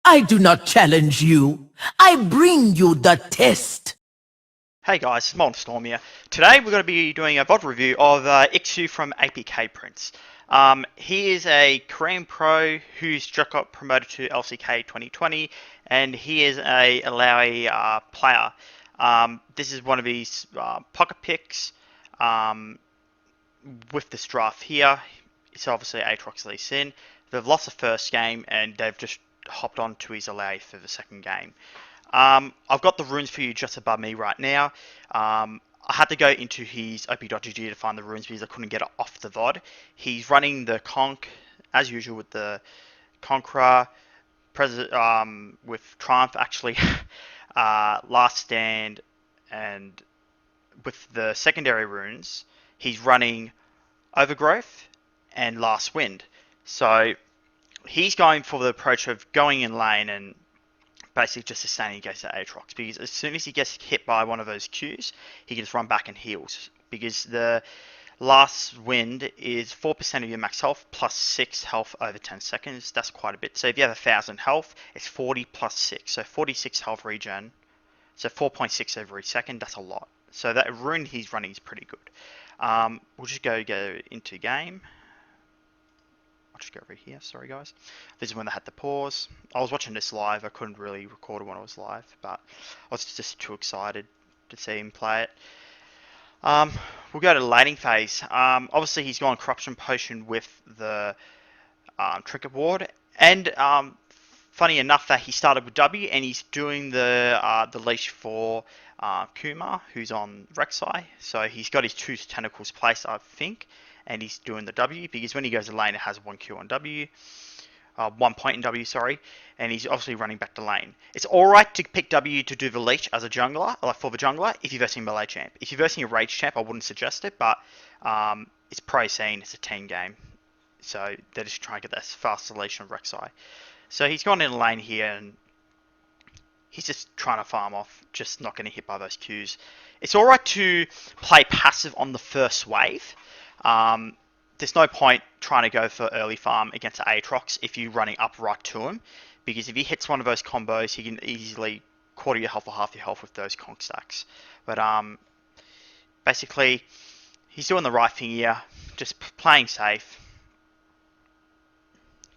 I do not challenge you. I bring you the test. Hey guys, it's Moltenstorm here. Today we're going to be doing a VOD review of Ikssu from APK Prince. He is a Korean pro who's just got promoted to LCK 2020, and he is a Illaoi player. This is one of his pocket picks with this draft here. It's obviously Aatrox Lee Sin. They've lost the first game, and they've just hopped on to his Illaoi for the second game. I've got the runes for you just above me right now. I had to go into his op.gg to find the runes because I couldn't get it off the VOD. He's running the Conk, as usual, with the Conqueror, with Triumph, actually, Last Stand, and with the secondary runes, he's running Overgrowth and Last Wind. So he's going for the approach of going in lane and basically just sustaining against the Aatrox, because as soon as he gets hit by one of those Qs, he can just run back and heals, because the Last Wind is 4% of your max health plus 6 health over 10 seconds. That's quite a bit. So if you have 1,000 health, it's 40 plus 6, so 46 health regen, so 4.6 every second. That's a lot. So that rune he's running is pretty good. We'll just go into game. I'll just go over here, sorry guys. This is when they had the pause. I was watching this live, I couldn't really record it when I was live, but I was just too excited to see him play it. We'll go to the laning phase. Obviously he's gone Corruption Potion with the Trinket Ward, and funny enough that he started with W, and he's doing the leash for Kuma, who's on Rek'Sai. So he's got his 2 tentacles placed, I think, and he's doing the W, because when he goes to lane it has 1 Q on W, 1 point in W, sorry, and he's obviously running back to lane. It's alright to pick W to do the leech as a jungler, like for the jungler, if you're versing melee champ. If you're versing a rage champ, I wouldn't suggest it, but it's pro scene, it's a team game, so they're just trying to get that fast deletion of Rek'Sai. So he's gone in lane here, and he's just trying to farm off, just not getting hit by those Qs. It's alright to play passive on the first wave. There's no point trying to go for early farm against the Aatrox if you're running up right to him, because if he hits one of those combos, he can easily quarter your health or half your health with those conk stacks. But basically, he's doing the right thing here, just playing safe.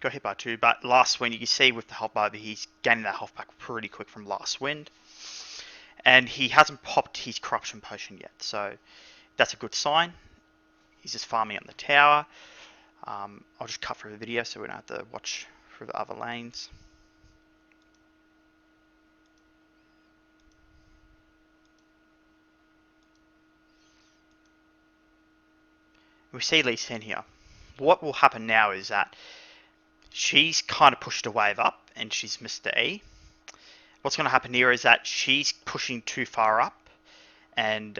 Got hit by 2, but Last Wind, you can see with the health bar, he's gaining that health back pretty quick from Last Wind. And he hasn't popped his Corruption Potion yet, so that's a good sign. He's just farming on the tower. I'll just cut through the video so we don't have to watch through the other lanes. We see Lee Sin here. What will happen now is that she's kind of pushed a wave up and she's missed the E. What's going to happen here is that she's pushing too far up, and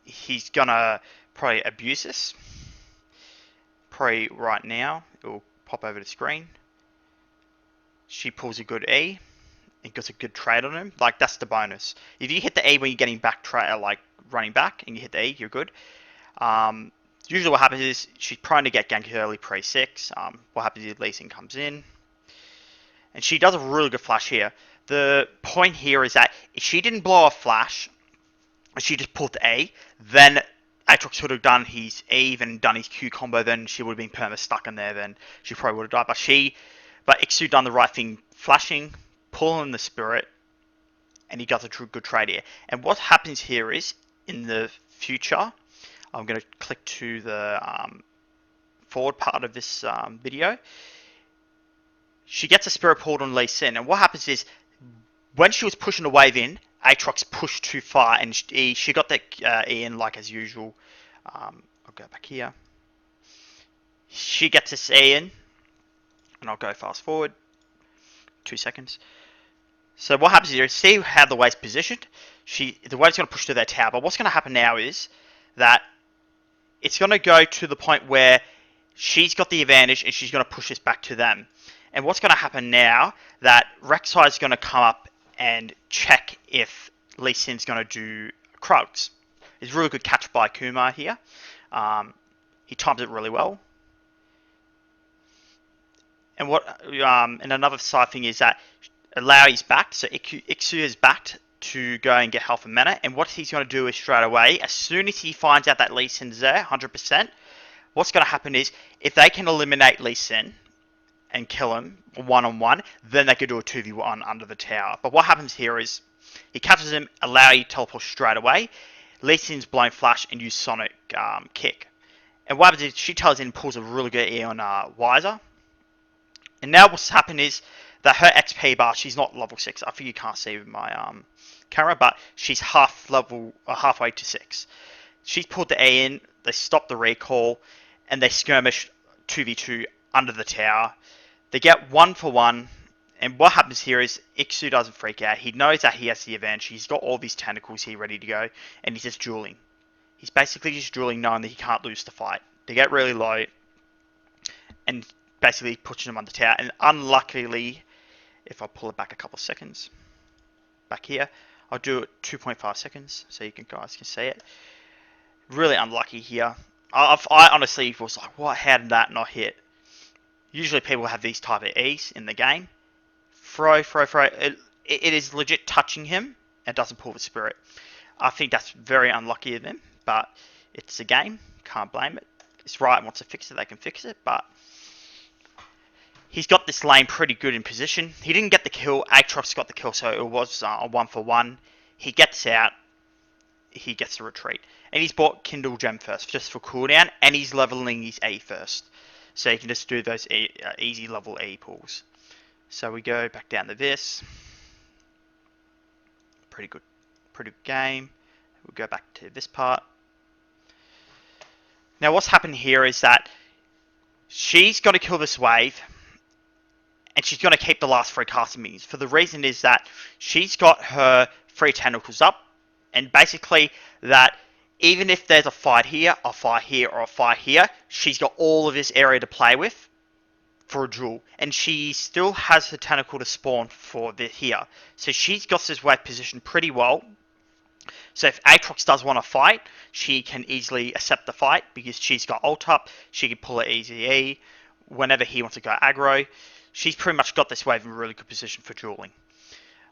he's going to probably abuse this. Probably right now, it will pop over the screen. She pulls a good E and gets a good trade on him. Like, that's the bonus. If you hit the E when you're getting back, like running back, and you hit the E, you're good. Usually what happens is she's prone to get ganked early pre-6. What happens is Lee Sin comes in, and she does a really good flash here. The point here is that if she didn't blow a flash, she just pulled the A, then Aatrox would have done his Eve and done his Q combo, then she would have been perma stuck in there, then she probably would have died. But Ikssu done the right thing, flashing, pulling the spirit, and he does a good trade here. And what happens here is, in the future, I'm going to click to the forward part of this video. She gets a spirit pulled on Lee Sin, and what happens is, when she was pushing the wave in, Aatrox pushed too far, and she got that E in, like as usual. I'll go back here. She gets this E in, and I'll go fast forward 2 seconds. So what happens here is, see how the wave's positioned? The wave's going to push to their tower, but what's going to happen now is that it's going to go to the point where she's got the advantage, and she's going to push this back to them. And what's going to happen now, that Rek'Sai is going to come up and check if Lee Sin's going to do Krugs. It's a really good catch by Kuma here. He times it really well. And another side thing is that Illaoi's backed, so Ikssu is backed to go and get health and mana. And what he's going to do is straight away, as soon as he finds out that Lee Sin's there, 100%, what's going to happen is if they can eliminate Lee Sin and kill him one-on-one, then they could do a 2v1 under the tower. But what happens here is he catches him, Illaoi teleports straight away, Lee Sin's blown flash and use Sonic kick. And what happens is she tells him and pulls a really good E on Wiser. And now what's happened is that her XP bar, she's not level 6. I think you can't see with my camera, but she's halfway to 6. She's pulled the E in, they stop the recall, and they skirmish 2v2 under the tower. They get 1-for-1, and what happens here is Ikssu doesn't freak out. He knows that he has the advantage. He's got all these tentacles here ready to go, and he's just dueling. He's basically just dueling knowing that he can't lose the fight. They get really low, and basically pushing him on the tower. And unluckily, if I pull it back a couple of seconds, back here, I'll do it 2.5 seconds so you guys can see it. Really unlucky here. I honestly was like, what? How did that not hit? Usually people have these type of E's in the game. Throw. It is legit touching him and doesn't pull the spirit. I think that's very unlucky of them, but it's a game. Can't blame it. It's right, wants to fix it, they can fix it, but he's got this lane pretty good in position. He didn't get the kill. Aatrox got the kill, so it was a 1-for-1. He gets out. He gets the retreat. And he's bought Kindle Gem first, just for cooldown, and he's leveling his E first. So you can just do those easy level E pulls. So we go back down to this. Pretty good game. We'll go back to this part. Now what's happened here is that she's got to kill this wave, and she's going to keep the last 3 casting minions. For the reason is that she's got her 3 tentacles up, and basically that even if there's a fight here, or a fight here, she's got all of this area to play with for a duel. And she still has the tentacle to spawn for here. So she's got this wave positioned pretty well. So if Aatrox does want to fight, she can easily accept the fight because she's got ult up. She can pull it easy E whenever he wants to go aggro. She's pretty much got this wave in a really good position for dueling.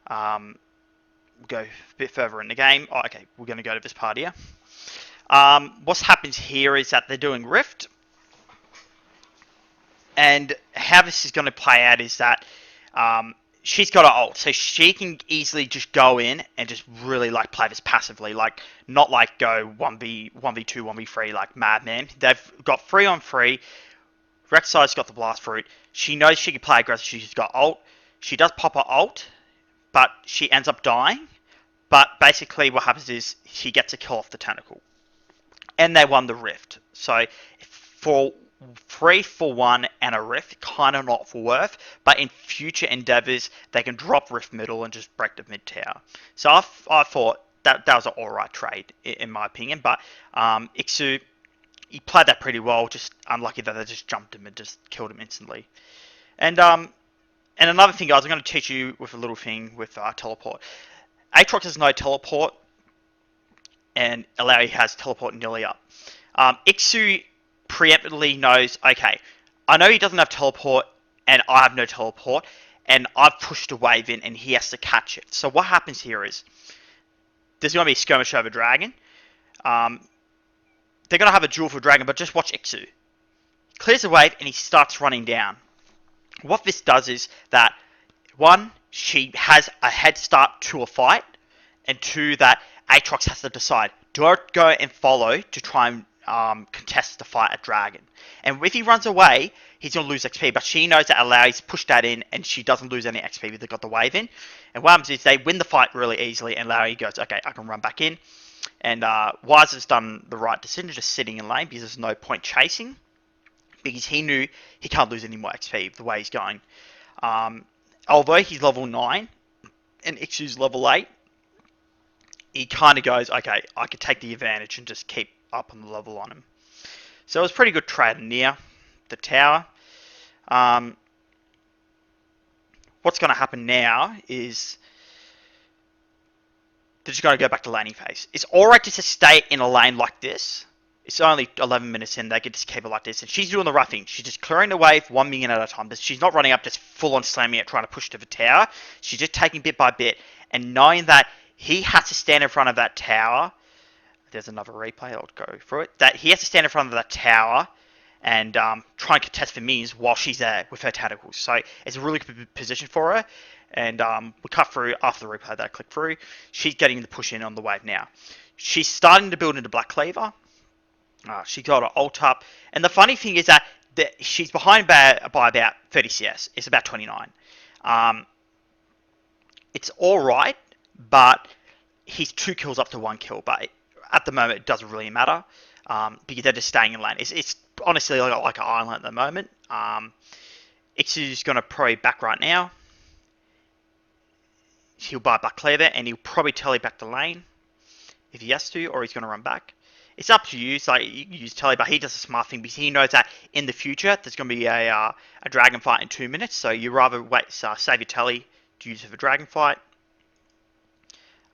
We'll go a bit further in the game. Oh, okay, we're going to go to this part here. What happens here is that they're doing Rift. And how this is going to play out is that she's got an ult, so she can easily just go in and just really like play this passively, like not like go 1v2, 1v3 like madman. They've got 3-on-3. Rek'Sai's got the blast fruit. She knows she can play aggressive. She's got ult. She does pop her ult, but she ends up dying. But basically what happens is she gets a kill off the tentacle. And they won the Rift. So for 3-for-1 and a Rift, kind of not for worth, but in future endeavors, they can drop Rift middle and just break the mid tower. So I thought that was an alright trade, in my opinion, but Ikssu, he played that pretty well, just unlucky that they just jumped him and just killed him instantly. And another thing, guys, I'm going to teach you with a little thing with teleport. Aatrox has no teleport, and Illaoi has teleport nearly up. Ikssu preemptively knows, okay, I know he doesn't have teleport, and I have no teleport, and I've pushed a wave in, and he has to catch it. So what happens here is, there's going to be a skirmish over dragon. They're going to have a duel for dragon, but just watch Ikssu. Clears the wave, and he starts running down. What this does is that, 1, she has a head start to a fight, and 2, that Aatrox has to decide, do I go and follow to try and contest the fight at dragon? And if he runs away, he's going to lose XP, but she knows that Illaoi's pushed that in, and she doesn't lose any XP because they've got the wave in. And what happens is they win the fight really easily, and Illaoi goes, okay, I can run back in. And Wiser's done the right decision, just sitting in lane, because there's no point chasing, because he knew he can't lose any more XP the way he's going. Although he's level 9, and Iksu's level 8, he kind of goes, okay, I could take the advantage and just keep up on the level on him. So it was pretty good trade near the tower. What's going to happen now is they're just going to go back to laning phase. It's alright to just stay in a lane like this. It's only 11 minutes in, they could just keep it like this. And she's doing the right thing. She's just clearing the wave 1 million at a time. She's not running up just full on slamming it, trying to push to the tower. She's just taking bit by bit and knowing that he has to stand in front of that tower. There's another replay, I'll go through it. That he has to stand in front of that tower and try and contest for minions while she's there with her tentacles. So it's a really good position for her. And we cut through after the replay that I clicked through. She's getting the push in on the wave now. She's starting to build into Black Cleaver. She got her ult up. And the funny thing is that she's behind by about 30 CS. It's about 29. It's alright, but he's 2 kills up to 1 kill. But at the moment, it doesn't really matter because they're just staying in lane. It's honestly like an island at the moment. Iksu's going to probably back right now. He'll buy Black Cleaver and he'll probably telly back the lane if he has to, or he's going to run back. It's up to you. It's like you can use telly, but he does a smart thing because he knows that in the future there's going to be a dragon fight in 2 minutes. So you rather wait, save your telly to use it for dragon fight.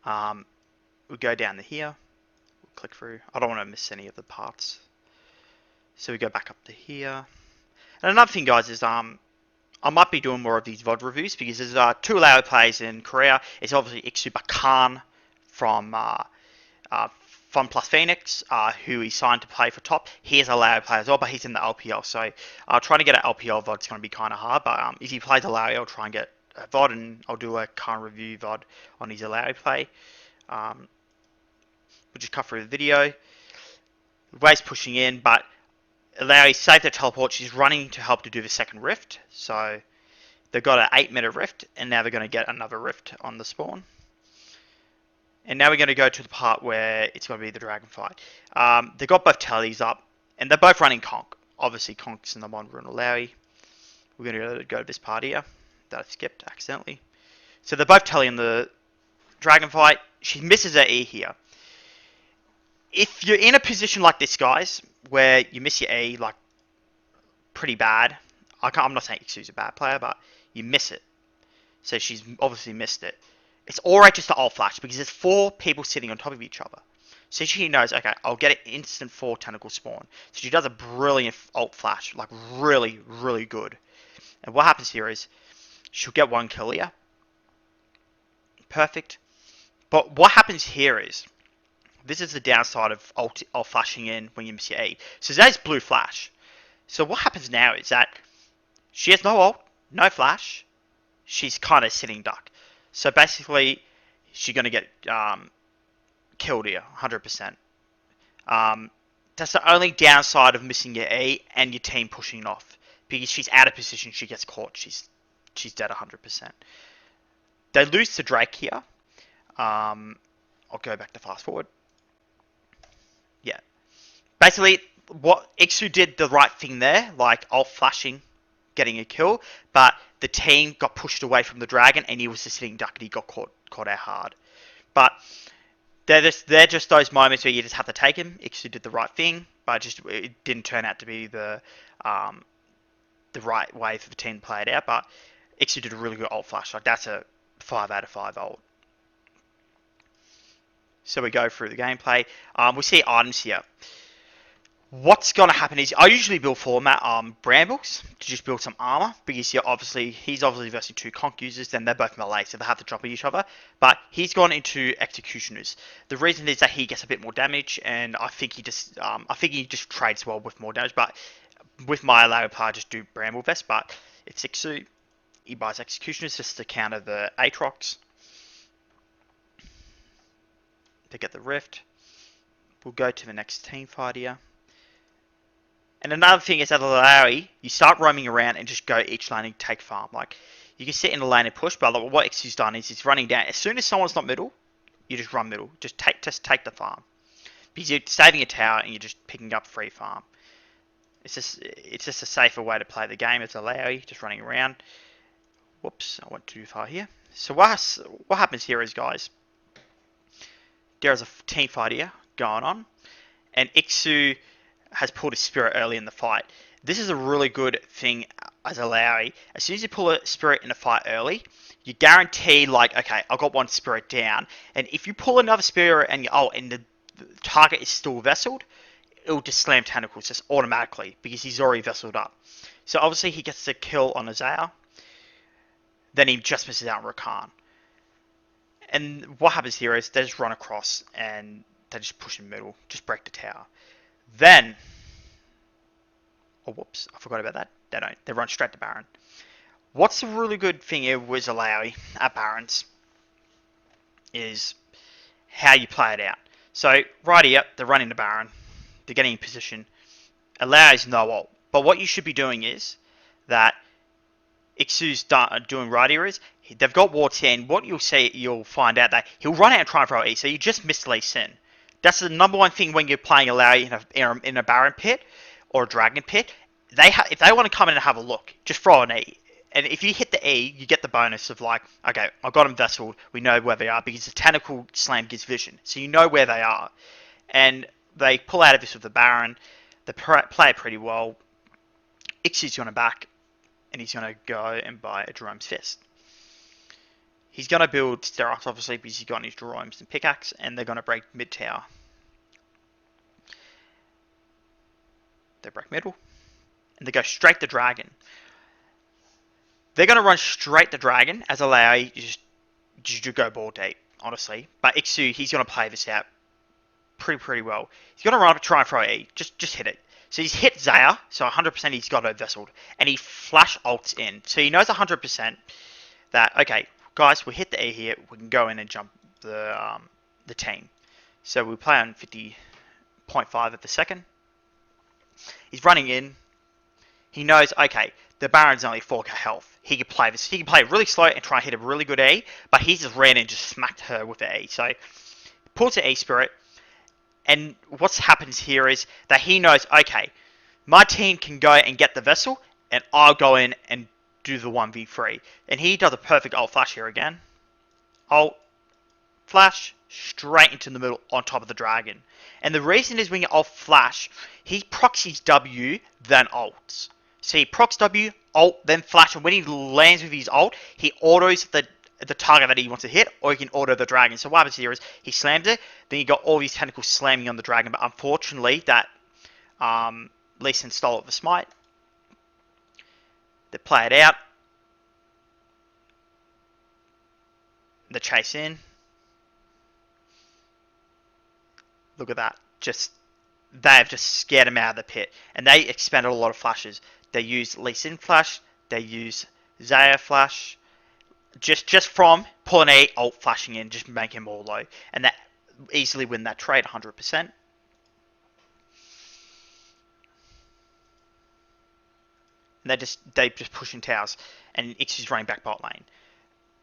We'll go down to here. We'll click through. I don't want to miss any of the parts. So we go back up to here. And another thing, guys, is I might be doing more of these VOD reviews because there's 2 Illaoi players in Korea. It's obviously Ikssu Illaoi from Fun Plus Phoenix, who he signed to play for top. He is a Illaoi player as well, but he's in the LPL. So trying to get an LPL VOD is going to be kind of hard. But if he plays Illaoi, I'll try and get a VOD, and I'll do a current review VOD on his Illaoi play. We'll just cut through the video. Wave's pushing in, but Illaoi saved their teleport. She's running to help to do the second rift. So they've got an 8-minute rift, and now they're going to get another rift on the spawn. And now we're going to go to the part where it's going to be the dragon fight. They've got both tellies up, and they're both running Conk. Obviously, Conk's in the one rune Illaoi. We're going to go to this part here that I skipped accidentally. So they're both telly in the dragon fight. She misses her E here. If you're in a position like this, guys, where you miss your E, like, pretty bad. I'm not saying Iksu's a bad player, but you miss it. So she's obviously missed it. It's alright just to ult flash, because there's 4 people sitting on top of each other. So she knows, okay, I'll get an instant 4 tentacle spawn. So she does a brilliant ult flash, like, really, really good. And what happens here is, she'll get 1 kill here. Perfect. But what happens here is, this is the downside of ult flashing in when you miss your E. So there's blue flash. So what happens now is that she has no ult, no flash. She's kind of sitting duck. So basically, she's going to get killed here, 100%. That's the only downside of missing your E and your team pushing off. Because she's out of position, she gets caught. She's dead 100%. They lose to Drake here. I'll go back to fast forward. Yeah. Basically, what Ikssu did the right thing there, like ult flashing, getting a kill, but the team got pushed away from the dragon and he was just sitting duck and he got caught out hard. But they're just those moments where you just have to take him. Ikssu did the right thing, but it didn't turn out to be the right way for the team to play it out. But Ikssu did a really good ult flash. Like, that's a 5 out of 5 ult. So we go through the gameplay. We see items here. What's going to happen is, I usually build format Brambles to just build some armor, because he's obviously versing 2 Conk users, then they're both melee, so they have to drop at each other. But he's gone into Executioners. The reason is that he gets a bit more damage, and I think he just trades well with more damage. But with my Illaoi player, I just do Bramble Vest, but it's Ikssu. He buys Executioners just to counter the Aatrox. To get the rift. We'll go to the next team fight here. And another thing is that Illaoi, you start roaming around and just go each lane and take farm. Like, you can sit in the lane and push, but what Iksu's done is he's running down. As soon as someone's not middle, you just run middle. Just take the farm. Because you're saving a tower and you're just picking up free farm. It's just a safer way to play the game as Illaoi, just running around. Whoops, I went too far here. So what happens here is, guys, there's a team fight here going on, and Ikssu has pulled a spirit early in the fight. This is a really good thing as Illaoi. As soon as you pull a spirit in a fight early, you guarantee, like, okay, I've got 1 spirit down, and if you pull another spirit and the target is still vesseled, it'll just slam tentacles just automatically because he's already vesseled up. So obviously he gets the kill on Isaiah, then he just misses out on Rakan. And what happens here is they just run across and they just push in the middle, just break the tower. Then, oh whoops, I forgot about that. They don't. They run straight to Baron. What's the really good thing here with Illaoi at Barons is how you play it out. So right here, they're running the Baron, they're getting in position. Illaoi's no ult, but what you should be doing is that Iksu's doing right here is they've got War 10. What you'll find out that he'll run out and try and throw E. So you just missed Lee Sin. That's the number one thing when you're playing Illaoi in a Baron pit or a Dragon pit. If they want to come in and have a look, just throw an E. And if you hit the E, you get the bonus of like, okay, I got them vesseled. We know where they are because the tentacle slam gives vision, so you know where they are. And they pull out of this with the Baron. They play it pretty well. Iksu's going to back, and he's going to go and buy a Jerome's Fist. He's going to build Sterox, obviously, because he's got his Jerome's and Pickaxe, and they're going to break mid tower. They break middle, and they go straight to Dragon. They're going to run straight to Dragon as Illaoi, just go ball deep, honestly. But Ikssu, he's going to play this out pretty well. He's going to run up and try and throw E. Just hit it. So he's hit Zaya, so 100% he's got her vesseled. And he flash ults in. So he knows 100% that, okay, guys, we hit the E here. We can go in and jump the team. So we play on 50.5 of the second. He's running in. He knows, okay, the Baron's only 4k health. He can play this. He can play it really slow and try and hit a really good E. But he just ran in and just smacked her with the E. So pulls the E Spirit. And what happens here is that he knows, okay, my team can go and get the vessel, and I'll go in and do the 1v3. And he does a perfect ult flash here again. Ult, flash, straight into the middle on top of the Dragon. And the reason is when you ult flash, he proxies W, then ults. So he procs W, ult, then flash, and when he lands with his ult, he autos the target that he wants to hit, or he can auto the Dragon. So what happens here is he slams it, then you got all these tentacles slamming on the Dragon, but unfortunately that Lee Sin stole it with a smite. They play it out. They chase in. Look at that. They have just scared him out of the pit. And they expended a lot of flashes. They use Lee Sin flash. They use Zaya flash. Just from pulling A, ult flashing in, just make him all low. And that easily win that trade 100%. And they just pushing towers. And Iksu's running back bot lane.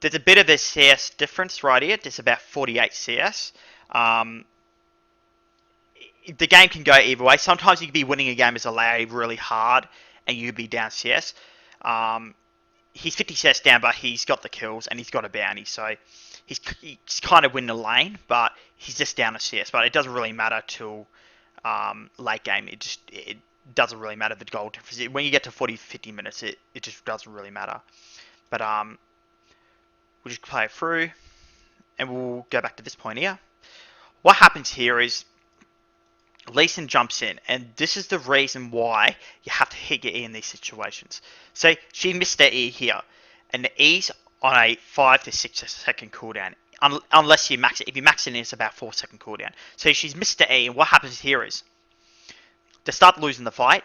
There's a bit of a CS difference right here. There's about 48 CS. The game can go either way. Sometimes you could be winning a game as a Illaoi really hard, and you could be down CS. He's 50 CS down, but he's got the kills, and he's got a bounty, so he's kind of winning the lane, but he's just down to CS. But it doesn't really matter till late game. It doesn't really matter the goal difference. When you get to 40-50 minutes, it just doesn't really matter. But we'll just play it through, and we'll go back to this point here. What happens here is Lee Sin jumps in, and this is the reason why you have to hit your E in these situations. So she missed her E here, and the E's on a 5 to 6 second cooldown, unless you max it. If you max it, it's about 4 second cooldown. So she's missed the E, and what happens here is they start losing the fight,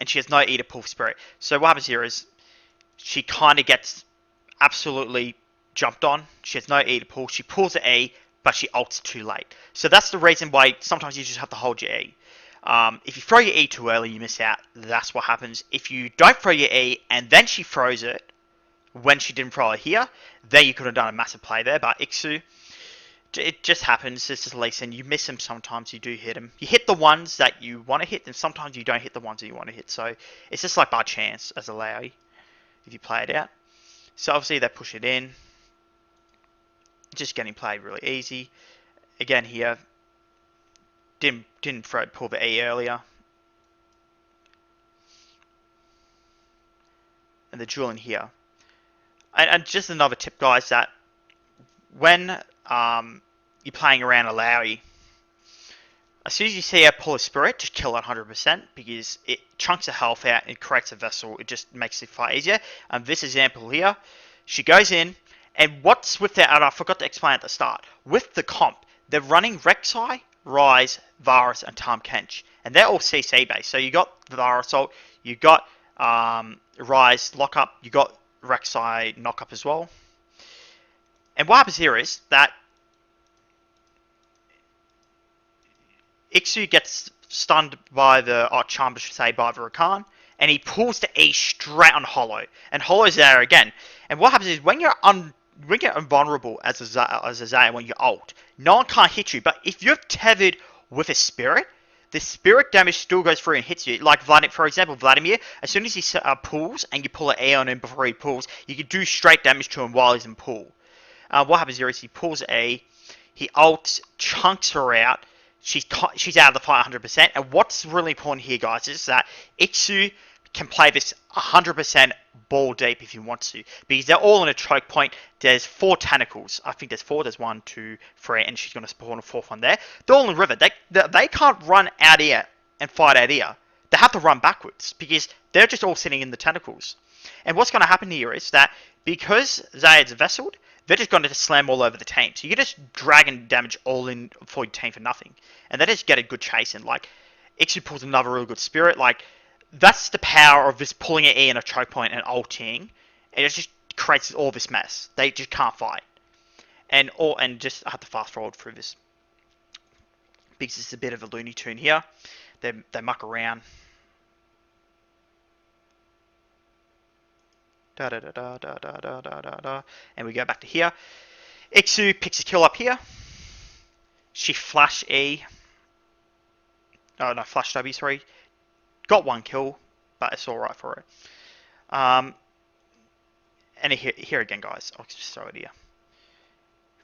and she has no E to pull Spirit. So what happens here is she kind of gets absolutely jumped on. She has no E to pull. She pulls the E, but she ults too late. So that's the reason why sometimes you just have to hold your E. If you throw your E too early, you miss out. That's what happens. If you don't throw your E, and then she throws it when she didn't throw it here, then you could have done a massive play there. But Ikssu, it just happens. This is Lee Sin. You miss him sometimes. You do hit him. You hit the ones that you want to hit, and sometimes you don't hit the ones that you want to hit. So it's just like by chance as a Illaoi if you play it out. So obviously they push it in. Just getting played really easy. Again here, didn't pull the E earlier. And the duel in here. And just another tip, guys, that when you're playing around Illaoi, As soon as you see her pull a spirit, just kill it 100% because it chunks the health out, it creates a vessel, it just makes the fight easier. And this example here, she goes in, and what's with that, and I forgot to explain at the start, with the comp, they're running Rek'Sai, Ryze, Varus, and Tahm Kench, and they're all CC based. So you got Varus ult, you got Ryze lockup, you got Rek'Sai knockup as well. And what happens here is that Ikssu gets stunned by the charm, should say, by the Rakan, and he pulls the E straight on Hollow, and Hollow's there again. And what happens is when you're invulnerable as a Zaya when you ult, no one can't hit you. But if you're tethered with a spirit, the spirit damage still goes through and hits you. Like for example, Vladimir, as soon as he pulls and you pull an E on him before he pulls, you can do straight damage to him while he's in pull. What happens here is he pulls A, he ults, chunks her out. She's out of the fight 100%. And what's really important here, guys, is that Ikssu can play this 100% ball deep if he wants to, because they're all in a choke point. There's 4 tentacles. I think there's 4. There's 1, 2, 3, and she's going to spawn a 4th one there. They're all in river. They can't run out here and fight out here. They have to run backwards because they're just all sitting in the tentacles. And what's going to happen here is that because Zayed's vesseled, they're just going to slam all over the team. So you're just dragging damage all in for your team for nothing. And they just get a good chase in. Like, Ikssu pulls another really good spirit. Like, that's the power of this pulling an E in a choke point and ulting. And it just creates all this mess. They just can't fight. And just I have to fast forward through this because it's a bit of a Looney Tune here. They muck around. And we go back to here. Ikssu picks a kill up here. She flash E. Oh no, flash W, sorry. Got 1 kill, but it's alright for it. And here again, guys. I'll just throw it here.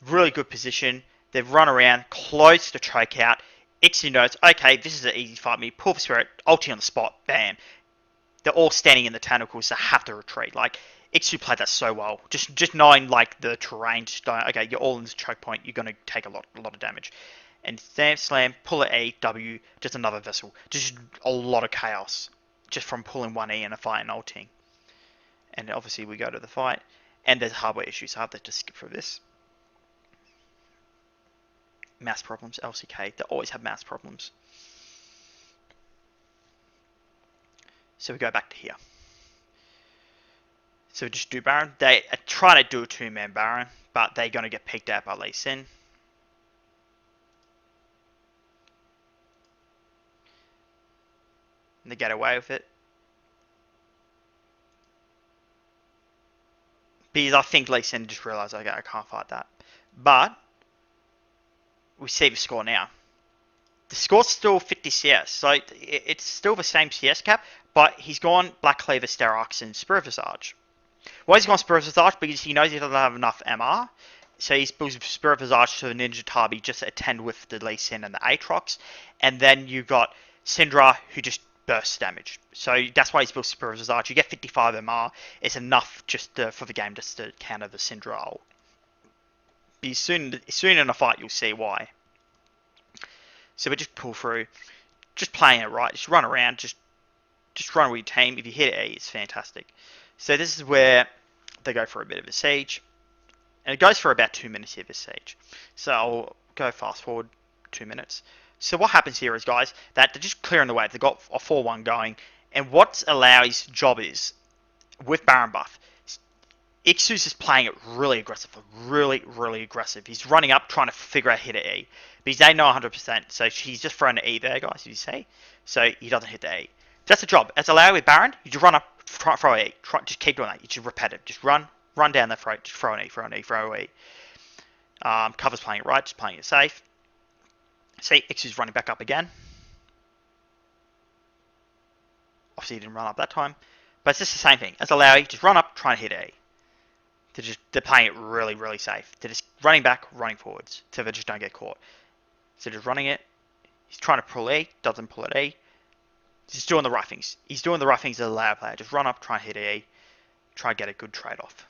Really good position. They've run around, close to choke out. Ikssu knows, okay, this is an easy fight me. Pull the spirit, ulti on the spot, bam. They're all standing in the tentacles, so have to retreat. Like, Ikssu played that so well. Just knowing like the terrain, just going, okay, you're all in this choke point, you're gonna take a lot of damage. And slam, pull an A, W, just another vessel. Just a lot of chaos. Just from pulling 1 E in a fight and ulting. And obviously we go to the fight. And there's hardware issues, so I have to just skip through this. Mouse problems, LCK, they always have mouse problems. So we go back to here. So we just do Baron. They are trying to do a 2-man Baron, but they're going to get picked out by Lee Sin. And they get away with it. Because I think Lee Sin just realised, okay, I can't fight that. But we see the score now. The score's still 50 CS, so it's still the same CS cap, but he's gone Black Cleaver, Sterox, and Spirit Visage. Why he's gone Spirit Visage? Because he knows he doesn't have enough MR, so he's built Spirit Visage to Ninja Tabi just to attend with the Lee Sin and the Aatrox, and then you've got Syndra, who just bursts damage. So that's why he's built Spirit Visage. You get 55 MR, it's enough just for the game just to counter the Syndra ult. But soon in a fight you'll see why. So we just pull through, just playing it right, just run around, just run with your team. If you hit A, it's fantastic. So this is where they go for a bit of a siege. And it goes for about 2 minutes here, this siege. So I'll go fast forward 2 minutes. So what happens here is, guys, that they're just clearing the way. They've got a 4-1 going. And what Illaoi's job is, with Baron buff, Ikssu's is playing it really aggressive, really aggressive. He's running up, trying to figure out hit an E. Because they know 100%, so he's just throwing an E there, guys, you see. So he doesn't hit the E. That's the job. As Illaoi with Baron, you just run up, throw an E. Just keep doing that. You just repetitive. Just run down the throat, just throw an E, throw an E, throw an E. Cover's playing it right, just playing it safe. See, Ikssu's running back up again. Obviously he didn't run up that time. But it's just the same thing. As Illaoi, just run up, try and hit E. They're playing it really safe. They're just running back, running forwards, so they just don't get caught. So just running it. He's trying to pull E, doesn't pull at E. He's doing the right things. He's doing the right things as a Illaoi player. Just run up, try and hit E, try and get a good trade-off.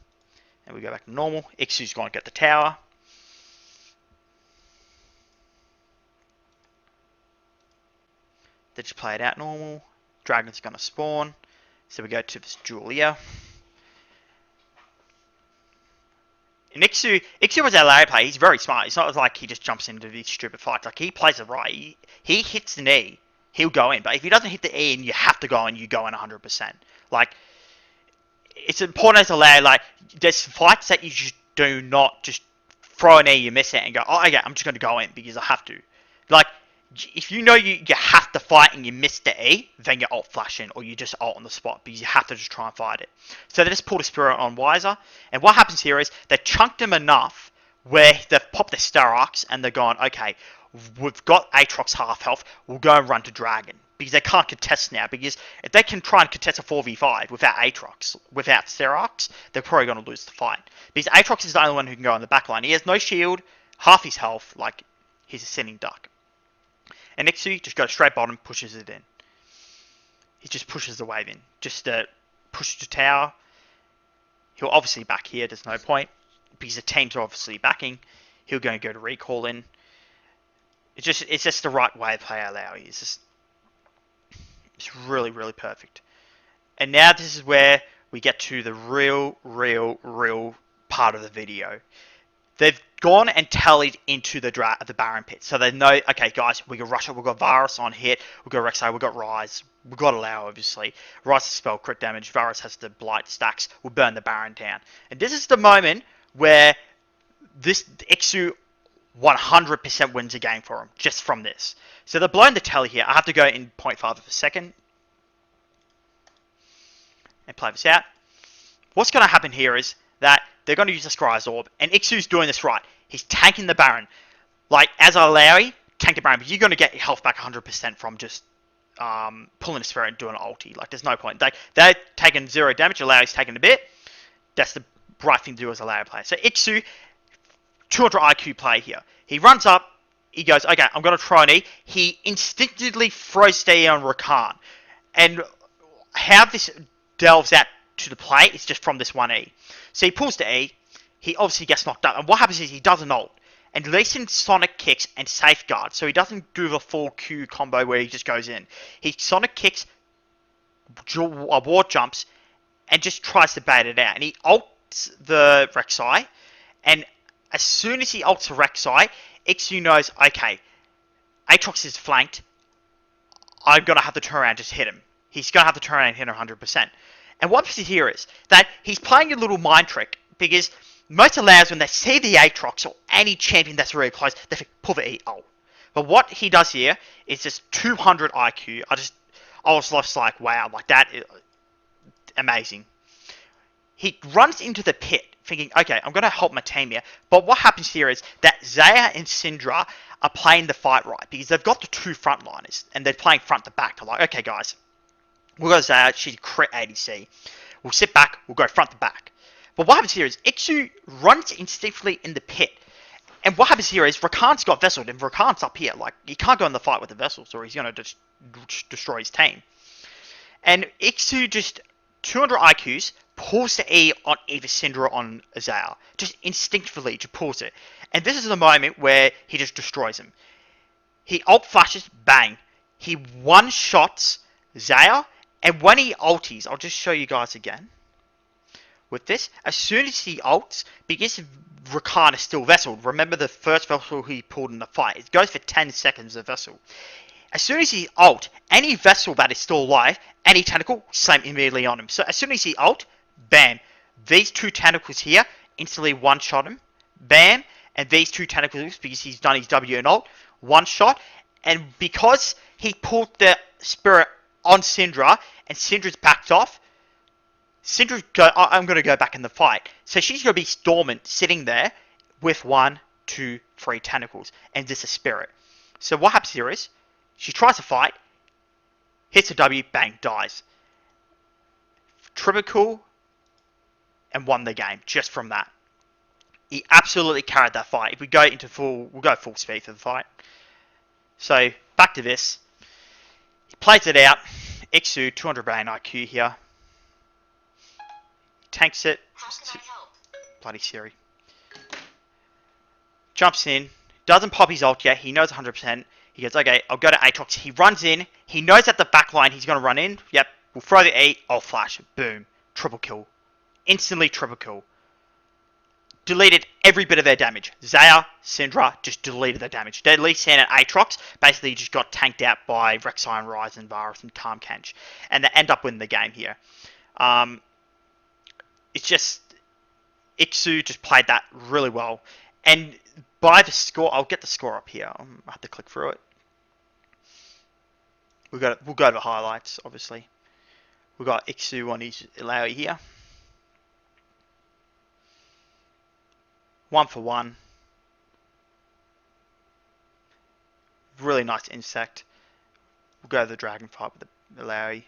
And we go back to normal. Iksu's going to get the tower. They just play it out normal. Dragon's going to spawn. So we go to this Julia. And Ikssu was our layer player. He's very smart. It's not like he just jumps into these stupid fights. Like, he plays it right. He hits the E, he'll go in. But if he doesn't hit the E and you have to go in, you go in 100%. Like, it's important as a layer. Like, there's fights that you just do not just throw an E, you miss it, and go, oh, yeah, I'm just going to go in because I have to. Like, if you know you have to fight and you miss the E, then you ult flash in, or you just ult on the spot because you have to just try and fight it. So they just pulled a Spirit on Wiser, and what happens here is they chunked him enough where they've popped their Star Arcs and they're going, okay, we've got Aatrox half health, we'll go and run to Dragon. Because they can't contest now, because if they can try and contest a 4v5 without Aatrox, without Star Arcs, they're probably going to lose the fight. Because Aatrox is the only one who can go on the back line. He has no shield, half his health, like, he's a sitting duck. And Ikssu just goes straight bottom, pushes it in. He just pushes the wave in. Just pushes to tower. He'll obviously back here, there's no point. Because the teams are obviously backing. He'll go to recall in. It's just the right way to play Illaoi. It's really, really perfect. And now this is where we get to the real part of the video. They've gone and tallied into the Baron pit. So they know, okay, guys, we got Russia, we've got Varus on hit, we've got Rek'Sai, we've got Rise, we've got Illaoi, obviously. Rise has spell crit damage, Varus has the Blight stacks, we'll burn the Baron down. And this is the moment where this Ikssu 100% wins a game for him, just from this. So they're blowing the tally here. I have to go in 0.5 of a second and play this out. What's going to happen here is that they're going to use the Scry's Orb, and Iksu's doing this right. He's tanking the Baron. Like, as Illaoi, tank the Baron, but you're going to get your health back 100% from just pulling a Spirit and doing an ulti. Like, there's no point. They're taking 0 damage, Illaoi's taking a bit. That's the right thing to do as a Illaoi player. So Ikssu, 200 IQ play here. He runs up, he goes, okay, I'm going to try an E. He instinctively throws the E on Rakan. And how this delves out to the play is just from this one E. So he pulls the E, he obviously gets knocked up, and what happens is he does an ult. And Lee Sin Sonic kicks and safeguard, so he doesn't do the full Q combo where he just goes in. He Sonic kicks, ward jumps, and just tries to bait it out. And he ults the Rek'Sai, and as soon as he ults the Rek'Sai, Ikssu knows, okay, Aatrox is flanked, I'm going to have to turn around and just hit him. He's going to have to turn around and hit him 100%. And what happens here is that he's playing a little mind trick, because most Illaois, when they see the Aatrox or any champion that's really close, they think, pull the E ult. But what he does here is just 200 IQ. I was just like, wow, like that is amazing. He runs into the pit, thinking, okay, I'm going to help my team here. But what happens here is that Xayah and Syndra are playing the fight right, because they've got the two frontliners, and they're playing front to back. They're like, okay, guys, we'll go Xayah, she's crit ADC. We'll sit back, we'll go front to back. But what happens here is Ikssu runs instinctively in the pit. And what happens here is Rakan's got Vesseled, and Rakan's up here. Like, he can't go in the fight with the Vessels, or he's going to destroy his team. And Ikssu just 200 IQs, pulls the E on either Syndra or on Xayah. Just instinctively just pulls it. And this is the moment where he just destroys him. He ult flashes, bang. He one-shots Xayah, and when he ulties, I'll just show you guys again. With this, as soon as he ults, because Rakan is still Vesseled, remember the first Vessel he pulled in the fight, it goes for 10 seconds a Vessel. As soon as he ult, any Vessel that is still alive, any tentacle, slam immediately on him. So as soon as he ult, bam, these two tentacles here instantly one-shot him, bam, and these two tentacles, because he's done his W and ult, one-shot, and because he pulled the Spirit on Syndra, and Syndra's backed off, Syndra's I'm going to go back in the fight. So she's going to be dormant, sitting there with 1, 2, 3 tentacles, and just a Spirit. So what happens here is, she tries to fight, hits a W, bang, dies. Triple cool, and won the game just from that. He absolutely carried that fight. If we go into we'll go full speed for the fight. So back to this. He plays it out. Ikssu, 200 brain IQ here. Tanks it. Bloody Siri. Jumps in, Doesn't pop his ult yet. He knows 100%. He goes, okay, I'll go to Aatrox. He runs in. He knows at the back line he's going to run in. Yep, we'll throw the E. I'll flash. Boom. Triple kill. Instantly triple kill. Deleted every bit of their damage. Zaya, Syndra just deleted their damage. Deadly Sand and Aatrox basically just got tanked out by Rek'Sai, Ryze, Varus, and Tahm Kench. And they end up winning the game here. It's just... Ikssu just played that really well. And by the score... I'll get the score up here. I have to click through it. We'll go to the highlights, obviously. We've got Ikssu on his Illaoi here. 1 for 1. Really nice insect. We'll go to the dragon fight with the Illaoi.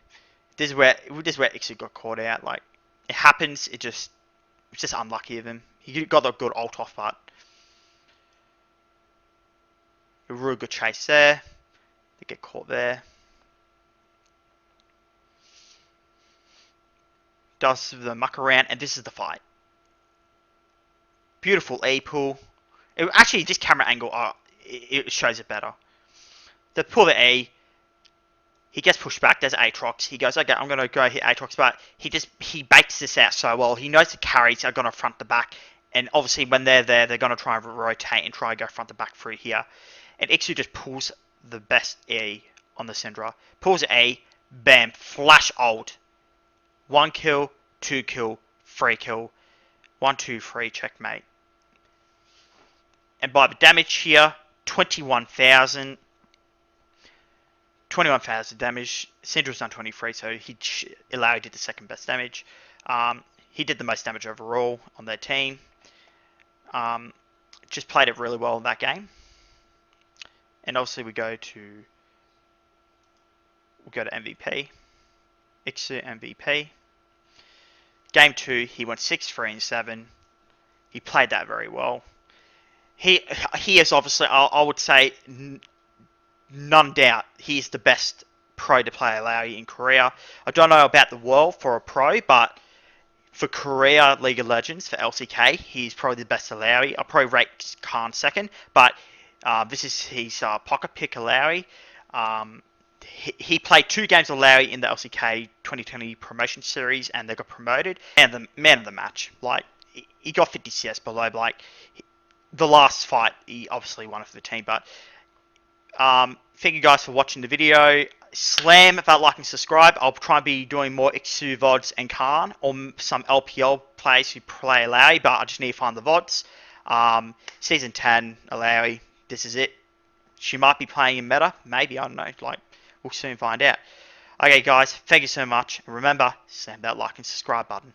This is where Ikssu got caught out. Like, it happens. It's just unlucky of him. He got a good ult off, but a real good chase there. They get caught there. Does the muck around, and this is the fight. Beautiful E pull. Actually, this camera angle, it shows it better. They pull the E. He gets pushed back. There's Aatrox. He goes, okay, I'm going to go hit Aatrox, but he baits this out so well. He knows the carries are going to front to back, and obviously when they're there, they're going to try and rotate and try and go front to back through here. And Ikssu just pulls the best E on the Syndra. Pulls E, bam, flash ult. 1 kill, 2 kill, 3 kill. 1, 2, 3, checkmate. And by the damage here, 21,000. 21,000 damage. Syndra's done 23, so Illaoi did the second best damage. He did the most damage overall on their team. Just played it really well in that game. And obviously we go to MVP. Ikssu MVP. Game 2, he went 6-3-7. He played that very well. He is obviously, I would say, none doubt, he's the best pro to play Illaoi in Korea. I don't know about the world for a pro, but for Korea League of Legends, for LCK, he's probably the best Illaoi. I probably rate Khan second, but this is his pocket pick Illaoi. He played 2 games of Illaoi in the LCK 2020 promotion series, and they got promoted. And the man of the match, like, he got 50 CS below. Like, the last fight, he obviously won for the team. But thank you guys for watching the video. Slam that like and subscribe. I'll try and be doing more Ikssu VODs and Khan, or some LPL players who play Illaoi, but I just need to find the VODs. Season 10 Illaoi, this is it. She might be playing in meta, maybe, I don't know. Like, we'll soon find out. Okay, guys, thank you so much. And remember, slam that like and subscribe button.